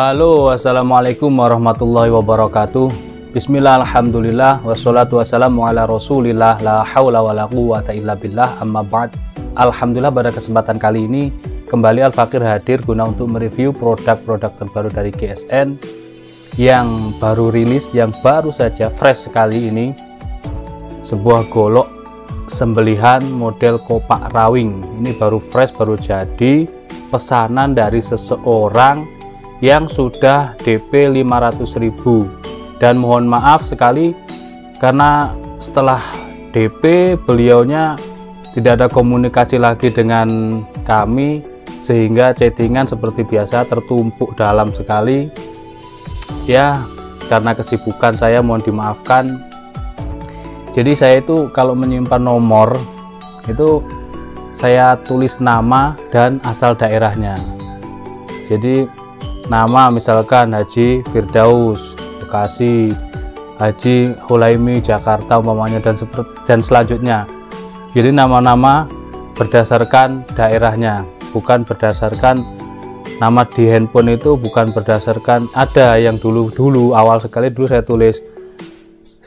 Halo, assalamualaikum warahmatullahi wabarakatuh. Bismillah, alhamdulillah, wassalatu wassalamu ala rasulillah, la hawla wa la quwwata illa billah, amma ba'd. Alhamdulillah, pada kesempatan kali ini kembali Al-Fakir hadir guna untuk mereview produk-produk terbaru dari GSN yang baru rilis, yang baru saja fresh sekali ini. Sebuah golok sembelihan model kopak rawing. Ini baru fresh, baru jadi, pesanan dari seseorang yang sudah DP 500.000, dan mohon maaf sekali karena setelah DP beliaunya tidak ada komunikasi lagi dengan kami, sehingga chattingan seperti biasa tertumpuk dalam sekali ya. Karena kesibukan saya, mohon dimaafkan. Jadi saya itu kalau menyimpan nomor itu saya tulis nama dan asal daerahnya. Jadi nama misalkan Haji Firdaus Bekasi, Haji Hulaimi Jakarta umpamanya, dan selanjutnya. Jadi nama-nama berdasarkan daerahnya, bukan berdasarkan nama di handphone itu, bukan berdasarkan, ada yang dulu awal sekali dulu saya tulis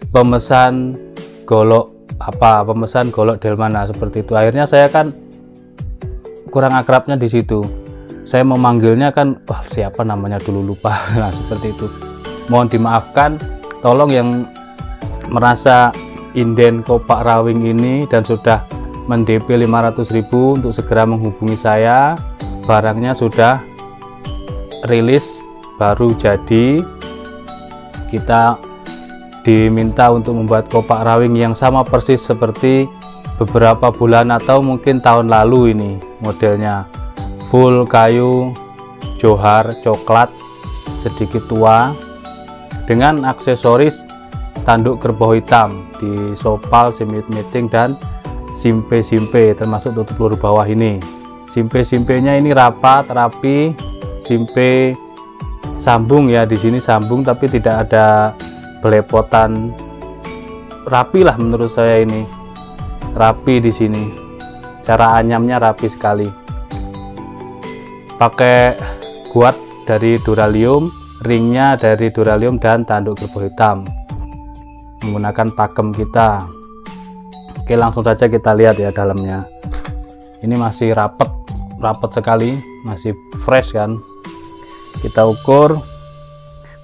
pemesan golok apa, pemesan golok del mana, seperti itu. Akhirnya saya kan kurang akrabnya di situ. Saya memanggilnya kan, wah siapa namanya dulu lupa. Nah, seperti itu. Mohon dimaafkan, tolong yang merasa inden kopak rawing ini dan sudah mendp 500.000 untuk segera menghubungi saya. Barangnya sudah rilis, baru jadi. Kita diminta untuk membuat kopak rawing yang sama persis seperti beberapa bulan atau mungkin tahun lalu ini modelnya. Full kayu johar coklat sedikit tua dengan aksesoris tanduk kerbau hitam di sopal, simit-miting, dan simpe-simpe, termasuk tutup peluru bawah ini. Simpe-simpenya ini rapat, rapi, simpe sambung ya, di sini sambung tapi tidak ada belepotan, rapi lah menurut saya ini. Rapi di sini. Cara anyamnya rapi sekali. Pakai guat dari duralium, ringnya dari duralium, dan tanduk kerbau hitam. Menggunakan pakem kita. Oke, langsung saja kita lihat ya dalamnya. Ini masih rapat sekali, masih fresh kan. Kita ukur.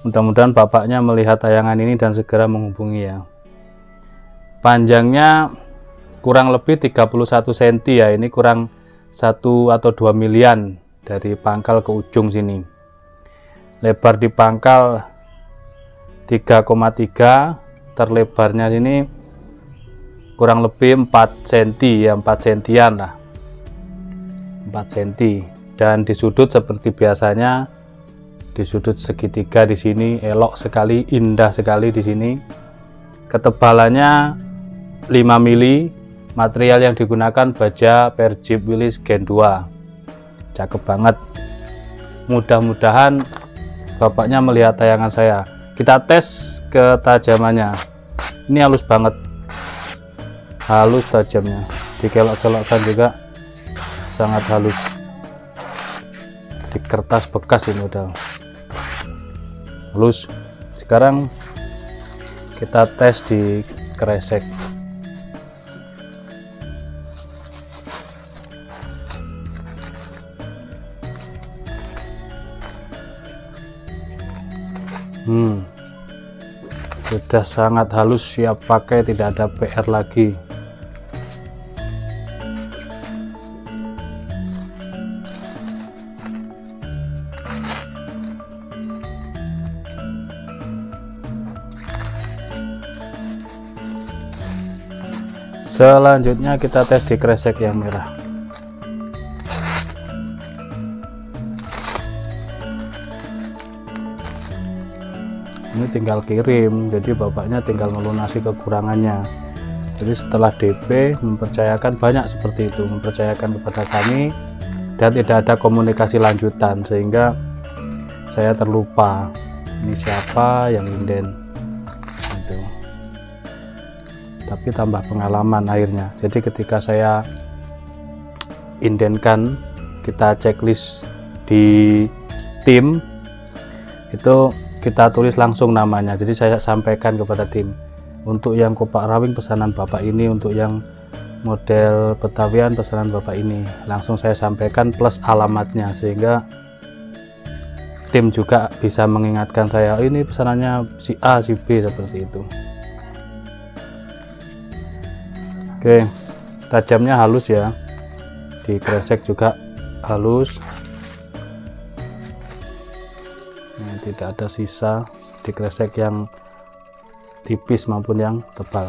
Mudah-mudahan bapaknya melihat tayangan ini dan segera menghubungi ya. Panjangnya kurang lebih 31 cm ya. Ini kurang 1 atau 2 milian dari pangkal ke ujung sini. Lebar di pangkal 3,3, terlebarnya ini kurang lebih 4 cm ya, 4 cm lah, 4 cm. Dan di sudut seperti biasanya, di sudut segitiga di sini elok sekali, indah sekali di sini. Ketebalannya 5 mili. Material yang digunakan baja Perjip Willis Gen 2. Cakep banget. Mudah-mudahan bapaknya melihat tayangan saya. Kita tes ketajamannya. Ini halus banget, halus tajamnya. Dikelok-kelokkan juga sangat halus. Di kertas bekas ini udah halus. Sekarang kita tes di kresek. Sudah sangat halus, siap pakai, tidak ada PR lagi. Selanjutnya kita tes di kresek yang merah. Ini tinggal kirim, jadi bapaknya tinggal melunasi kekurangannya. Jadi setelah DP mempercayakan banyak seperti itu, mempercayakan kepada kami, dan tidak ada komunikasi lanjutan, sehingga saya terlupa ini siapa yang inden itu. Tapi tambah pengalaman akhirnya. Jadi ketika saya indenkan, kita checklist di tim, itu kita tulis langsung namanya. Jadi saya sampaikan kepada tim, untuk yang kopak rawing pesanan bapak ini, untuk yang model Betawian pesanan bapak ini, langsung saya sampaikan plus alamatnya, sehingga tim juga bisa mengingatkan saya, oh, ini pesanannya si A, si B, seperti itu. Oke, tajamnya halus ya, dikresek juga halus. Ini tidak ada sisa, dikresek yang tipis maupun yang tebal.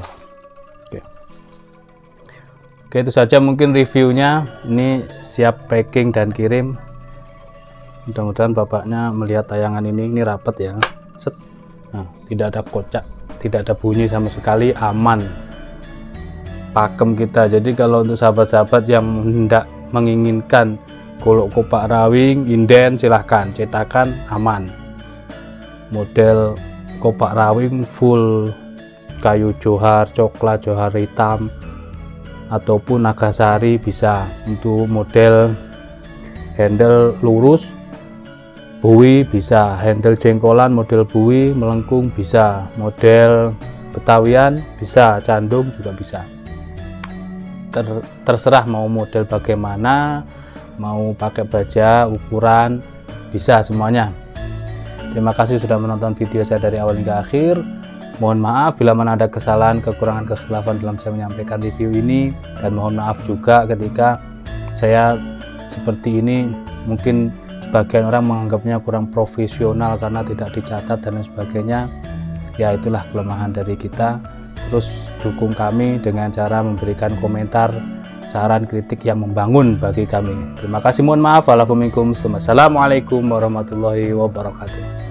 Oke, itu saja mungkin reviewnya. Ini siap packing dan kirim. Mudah-mudahan bapaknya melihat tayangan ini rapat ya. Set. Nah, tidak ada kocak, tidak ada bunyi sama sekali, aman, pakem kita. Jadi kalau untuk sahabat-sahabat yang hendak menginginkan golok kopak rawing inden, silahkan cetakan, aman. Model kopak rawing full kayu johar, coklat, johar hitam, ataupun nagasari bisa. Untuk model handle lurus buih bisa, handle jengkolan model buih melengkung bisa, model Betawian bisa, candung juga bisa. Terserah mau model bagaimana, mau pakai baja, ukuran, bisa semuanya. Terima kasih sudah menonton video saya dari awal hingga akhir. Mohon maaf bila mana ada kesalahan, kekurangan, kekhilafan dalam saya menyampaikan review ini, dan mohon maaf juga ketika saya seperti ini mungkin sebagian orang menganggapnya kurang profesional karena tidak dicatat dan lain sebagainya. Ya, itulah kelemahan dari kita. Terus dukung kami dengan cara memberikan komentar, saran, kritik yang membangun bagi kami. Terima kasih, mohon maaf. Assalamualaikum warahmatullahi wabarakatuh.